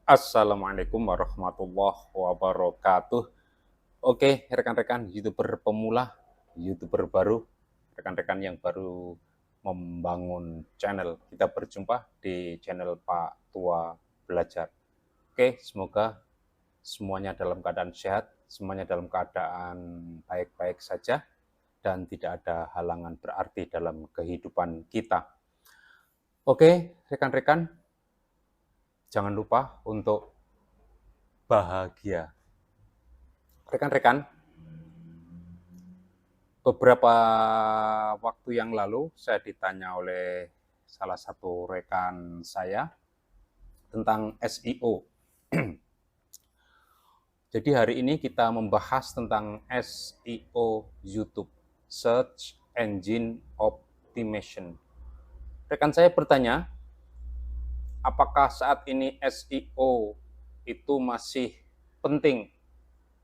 Assalamualaikum warahmatullahi wabarakatuh. Oke, rekan-rekan YouTuber pemula, YouTuber baru, rekan-rekan yang baru membangun channel. Kita berjumpa di channel Pak Tua Belajar. Oke, semoga semuanya dalam keadaan sehat, semuanya dalam keadaan baik-baik saja, dan tidak ada halangan berarti dalam kehidupan kita. Oke, rekan-rekan, jangan lupa untuk bahagia. Rekan-rekan, beberapa waktu yang lalu saya ditanya oleh salah satu rekan saya tentang SEO. Jadi hari ini kita membahas tentang SEO YouTube, Search Engine Optimization. Rekan saya bertanya, apakah saat ini SEO itu masih penting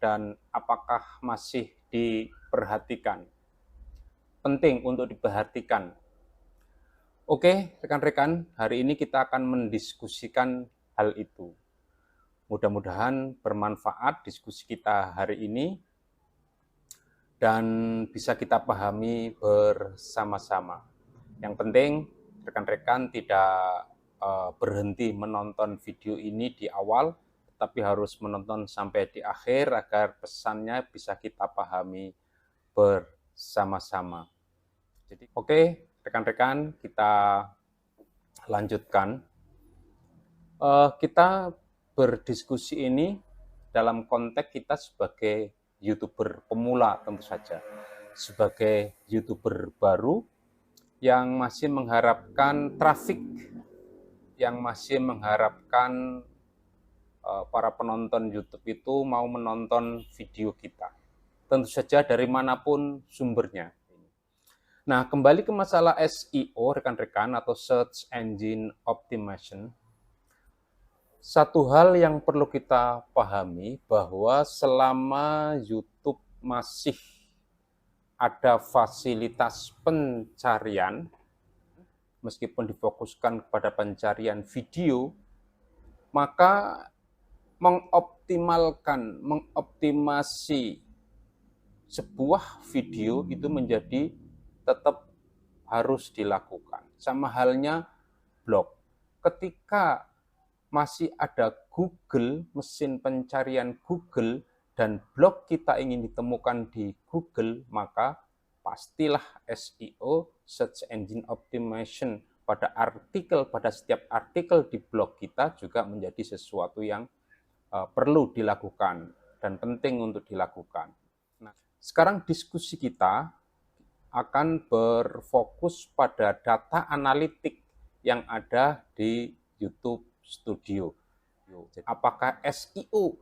dan apakah masih diperhatikan? Penting untuk diperhatikan. Oke, rekan-rekan, hari ini kita akan mendiskusikan hal itu. Mudah-mudahan bermanfaat diskusi kita hari ini dan bisa kita pahami bersama-sama. Yang penting, rekan-rekan tidak berhenti menonton video ini di awal, tetapi harus menonton sampai di akhir agar pesannya bisa kita pahami bersama-sama. Jadi, oke, rekan-rekan, kita lanjutkan. Kita berdiskusi ini dalam konteks kita sebagai YouTuber pemula tentu saja. Sebagai YouTuber baru yang masih mengharapkan traffic, yang masih mengharapkan para penonton YouTube itu mau menonton video kita. Tentu saja dari manapun sumbernya. Nah, kembali ke masalah SEO, rekan-rekan, atau Search Engine Optimization. Satu hal yang perlu kita pahami bahwa selama YouTube masih ada fasilitas pencarian, meskipun difokuskan kepada pencarian video, maka mengoptimasi sebuah video itu menjadi tetap harus dilakukan. Sama halnya blog. Ketika masih ada Google, mesin pencarian Google, dan blog kita ingin ditemukan di Google, maka pastilah SEO, Search Engine Optimization, pada setiap artikel di blog kita juga menjadi sesuatu yang perlu dilakukan dan penting untuk dilakukan. Nah, sekarang diskusi kita akan berfokus pada data analitik yang ada di YouTube Studio. Apakah SEO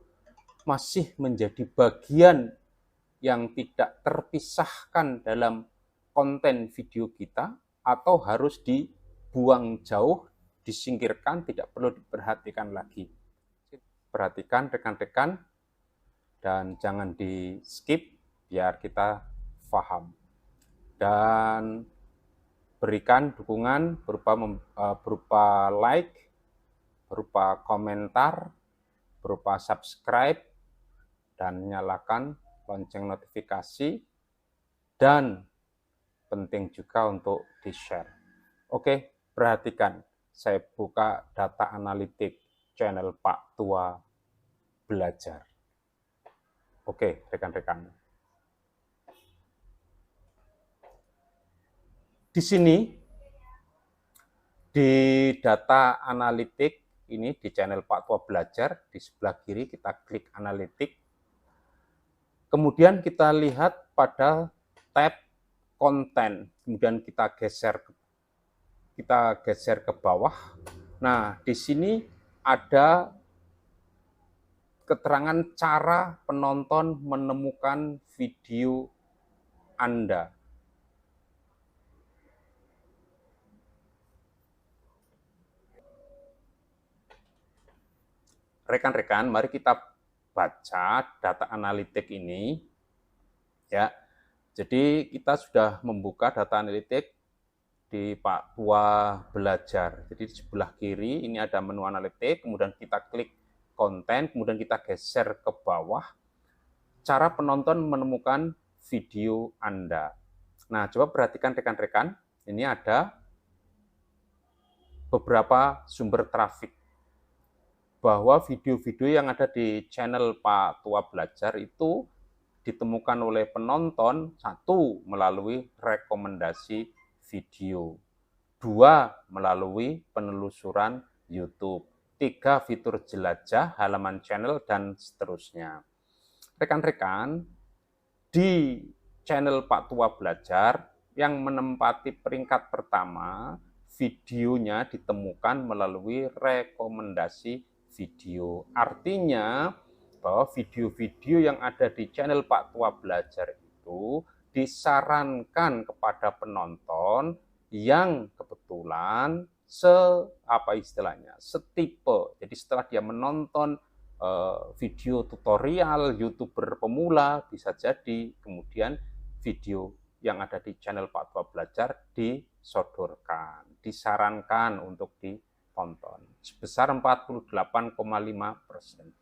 masih menjadi bagian yang tidak terpisahkan dalam konten video kita atau harus dibuang jauh, disingkirkan, tidak perlu diperhatikan lagi? Perhatikan rekan-rekan dan jangan di skip biar kita paham. Dan berikan dukungan berupa like, berupa komentar, berupa subscribe, dan nyalakan lonceng notifikasi, dan penting juga untuk di-share. Oke, perhatikan, saya buka data analitik channel Pak Tua Belajar. Oke, rekan-rekan. Di sini, di data analitik ini di channel Pak Tua Belajar, di sebelah kiri kita klik analitik. Kemudian kita lihat pada tab konten, kemudian kita geser ke bawah. Nah, di sini ada keterangan cara penonton menemukan video Anda. Rekan-rekan, mari kita baca data analitik ini. Ya, jadi kita sudah membuka data analitik di Pak Tua Belajar. Jadi di sebelah kiri ini ada menu analitik, kemudian kita klik konten, kemudian kita geser ke bawah, cara penonton menemukan video Anda. Nah, coba perhatikan rekan-rekan, ini ada beberapa sumber trafik, bahwa video-video yang ada di channel Pak Tua Belajar itu ditemukan oleh penonton, satu, melalui rekomendasi video, dua, melalui penelusuran YouTube, tiga, fitur jelajah, halaman channel, dan seterusnya. Rekan-rekan, di channel Pak Tua Belajar yang menempati peringkat pertama, videonya ditemukan melalui rekomendasi video. Artinya bahwa video-video yang ada di channel Pak Tua Belajar itu disarankan kepada penonton yang kebetulan setipe. Jadi setelah dia menonton video tutorial YouTuber pemula, bisa jadi kemudian video yang ada di channel Pak Tua Belajar disodorkan, disarankan untuk ditonton sebesar 48,5%.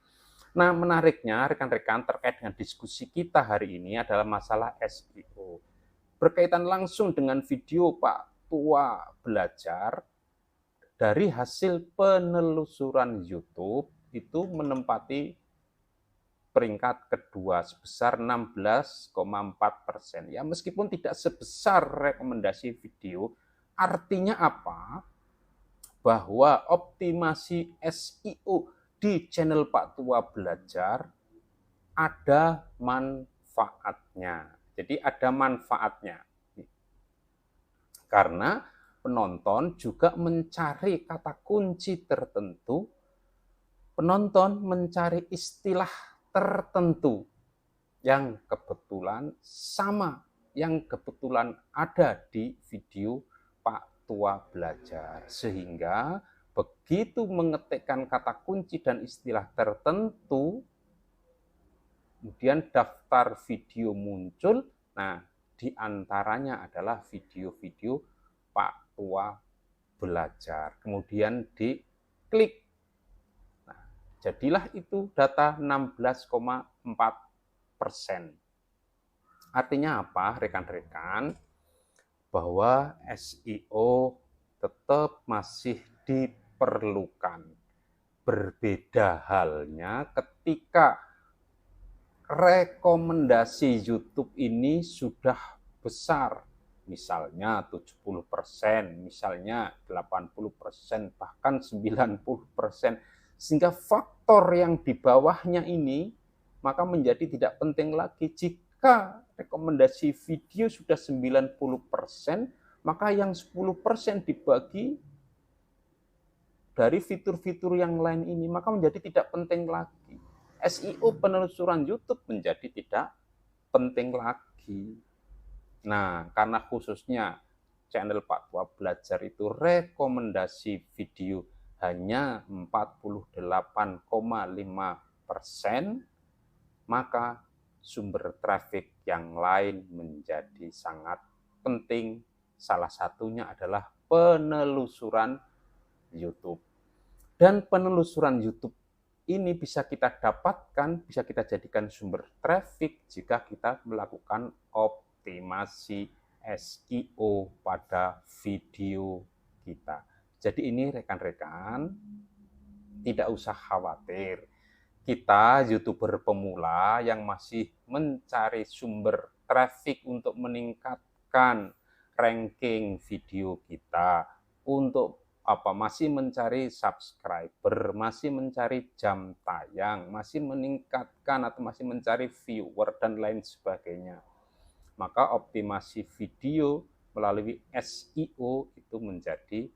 Nah, menariknya rekan-rekan terkait dengan diskusi kita hari ini adalah masalah SEO. Berkaitan langsung dengan video Pak Tua Belajar, dari hasil penelusuran YouTube itu menempati peringkat kedua sebesar 16,4%. Ya, meskipun tidak sebesar rekomendasi video, artinya apa? Bahwa optimasi SEO di channel Pak Tua Belajar ada manfaatnya. Jadi ada manfaatnya. Karena penonton juga mencari kata kunci tertentu, penonton mencari istilah tertentu yang kebetulan sama, yang kebetulan ada di video Pak Tua Belajar. Sehingga begitu mengetikkan kata kunci dan istilah tertentu, kemudian daftar video muncul, nah diantaranya adalah video-video Pak Tua Belajar. Kemudian diklik. Nah, jadilah itu data 16,4%. Artinya apa, rekan-rekan? Bahwa SEO tetap masih diperlukan. Berbeda halnya ketika rekomendasi YouTube ini sudah besar, misalnya 70%, misalnya 80%, bahkan 90%, sehingga faktor yang di bawahnya ini maka menjadi tidak penting lagi. Jika rekomendasi video sudah 90%, maka yang 10% dibagi dari fitur-fitur yang lain ini, maka menjadi tidak penting lagi. SEO penelusuran YouTube menjadi tidak penting lagi. Nah, karena khususnya channel Pak Tua Belajar itu rekomendasi video hanya 48,5%, maka sumber traffic yang lain menjadi sangat penting. Salah satunya adalah penelusuran YouTube. Dan penelusuran YouTube ini bisa kita dapatkan, bisa kita jadikan sumber traffic jika kita melakukan optimasi SEO pada video kita. Jadi ini rekan-rekan, tidak usah khawatir. Kita YouTuber pemula yang masih mencari sumber traffic untuk meningkatkan ranking video kita, untuk masih mencari subscriber, masih mencari jam tayang, masih meningkatkan atau masih mencari viewer dan lain sebagainya, maka optimasi video melalui SEO itu menjadi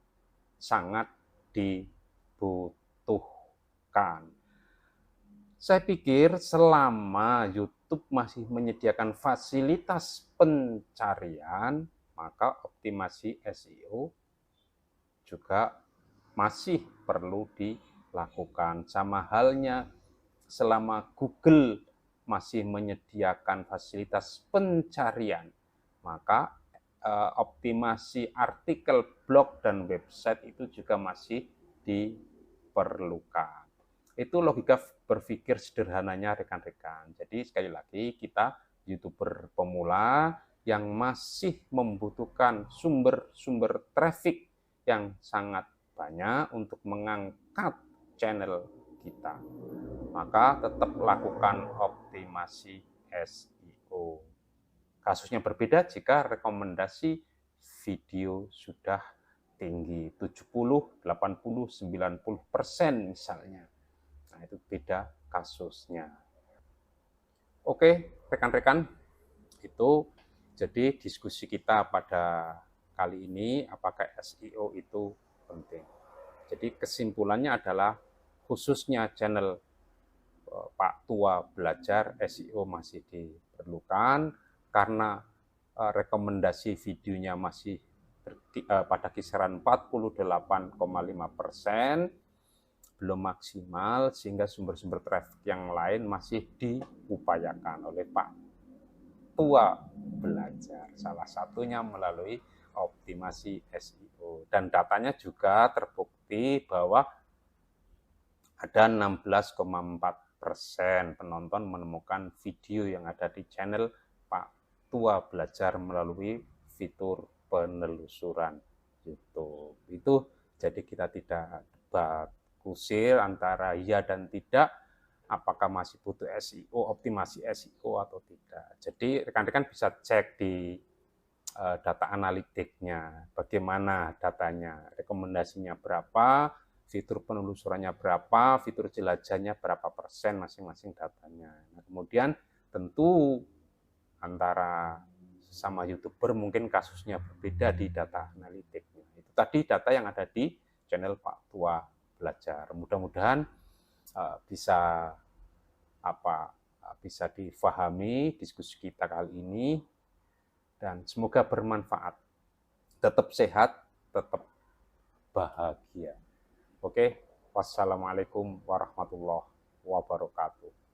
sangat dibutuhkan. Saya pikir selama YouTube masih menyediakan fasilitas pencarian, maka optimasi SEO juga masih perlu dilakukan. Sama halnya selama Google masih menyediakan fasilitas pencarian, maka optimasi artikel blog dan website itu juga masih diperlukan. Itu logika berpikir sederhananya rekan-rekan. Jadi sekali lagi kita YouTuber pemula yang masih membutuhkan sumber-sumber traffic yang sangat banyak untuk mengangkat channel kita. Maka tetap lakukan optimasi SEO. Kasusnya berbeda jika rekomendasi video sudah tinggi, 70, 80, 90% misalnya. Nah, itu beda kasusnya. Oke, rekan-rekan, itu jadi diskusi kita pada kali ini, apakah SEO itu penting. Jadi kesimpulannya adalah khususnya channel Pak Tua Belajar, SEO masih diperlukan karena rekomendasi videonya masih pada kisaran 48,5%, belum maksimal, sehingga sumber-sumber traffic yang lain masih diupayakan oleh Pak Tua Belajar. Salah satunya melalui optimasi SEO. Dan datanya juga terbukti bahwa ada 16,4% penonton menemukan video yang ada di channel Pak Tua Belajar melalui fitur penelusuran YouTube. Itu jadi kita tidak debat kusir antara ya dan tidak, apakah masih butuh SEO, optimasi SEO atau tidak. Jadi rekan-rekan bisa cek di data analitiknya, bagaimana datanya, rekomendasinya berapa, fitur penelusurannya berapa, fitur jelajahnya berapa persen masing-masing datanya. Nah, kemudian tentu antara sama YouTuber mungkin kasusnya berbeda di data analitiknya. Itu tadi data yang ada di channel Pak Tua Belajar. Mudah-mudahan bisa bisa difahami diskusi kita kali ini dan semoga bermanfaat. Tetap sehat, tetap bahagia. Oke, wassalamualaikum warahmatullahi wabarakatuh.